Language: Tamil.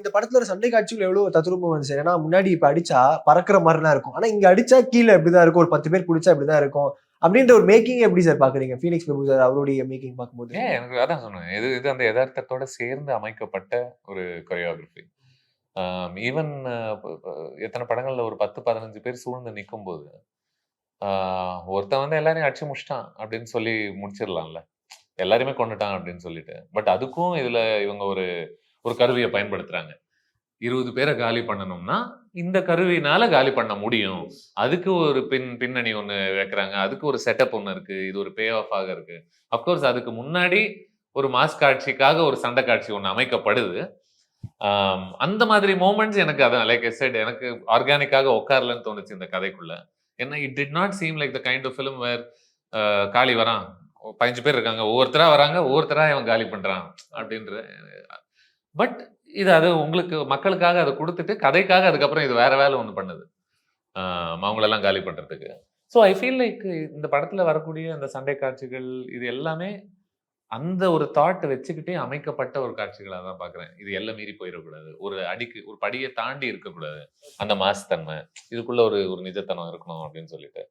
இந்த படத்துல ஒரு சண்டை காட்சிகள் எவ்வளவு தத்ரூபம் வந்துச்சு. ஏன்னா முன்னாடி இப்ப அடிச்சா பறக்குற மாரிலாம் இருக்கும். ஆனா இங்க அடிச்சா கீழ இப்படிதான் இருக்கும். ஒரு 10 பேர் புடிச்சா இப்படிதான் இருக்கும். அப்படின்ற ஒரு மேக்கிங் எப்படி சார் பாக்குறீங்க? ஃபீனிக்ஸ் பிரபு சார் அவருடைய மேக்கிங் பார்க்கும்போது. எனக்கு அதான் சொன்னேன். இது இது அந்த எதார்த்தத்தோட சேர்ந்து அமைக்கப்பட்ட ஒரு கொரியோகிராஃபி. ஈவன் எத்தன படங்கள்ல ஒரு 10, 15 பேர் சூழ்ந்து நிக்கும்போது, ஆ ஒருத்தன் வந்து எல்லாரையும் அடிச்சு முடிச்சுட்டான் அப்படின்னு சொல்லி முடிச்சிடலாம்ல. எல்லாரையுமே கொன்னுட்டான் அப்படின்னு சொல்லிட்டு. பட் அதுக்கும் இதுல இவங்க ஒரு ஒரு கருவிய பயன்படுத்துறாங்க. 20 பேர காலி பண்ணணும்னா, இந்த கருவியினால காலி பண்ண முடியும். அதுக்கு ஒரு பின்னணி ஒண்ணு வைக்கிறாங்க. அதுக்கு ஒரு செட்டப் ஒண்ணு இருக்கு. இது ஒரு பே ஆஃப் ஆக இருக்கு. அஃப்கோர்ஸ் அதுக்கு முன்னாடி ஒரு மாஸ் காட்சிக்காக ஒரு சண்டை காட்சி ஒண்ணு அமைக்கப்படுது. அந்த மாதிரி மொமெண்ட்ஸ் எனக்கு அதான் லைக் ஐ செட் எனக்கு ஆர்கானிக்காக உட்காரலன்னு தோணுச்சு இந்த கதைக்குள்ள. ஏன்னா it did not seem like the kind of film where Kaali வரான். 15 பேர் இருக்காங்க. ஒவ்வொருத்தரா வராங்க. ஒவ்வொருத்தரா இவன் காலி பண்றான். அப்படின்ற பட் அது உங்களுக்கு மக்களுக்காக அத குடுத்துட்டு, கதைக்காக அதுக்கப்புறம் இது வேற வேல ஒண்ணு பண்ணுது. அவங்களெல்லாம் காலி பண்றதுக்கு. ஸோ ஐ ஃபீல் லைக் இந்த படத்துல வரக்கூடிய அந்த சண்டை காட்சிகள், இது எல்லாமே அந்த ஒரு தாட் வச்சுக்கிட்டே அமைக்கப்பட்ட ஒரு காட்சிகளா தான் பார்க்குறேன். இது எல்லை மீறி போயிறக்கூடாது. ஒரு அடிக்கு ஒரு படிய தாண்டி இருக்கக்கூடாது. அந்த மாஸ் தன்மை. இதுக்குள்ள ஒரு ஒரு நிஜத்தனம் இருக்கணும் அப்படின்னு சொல்லிட்டு.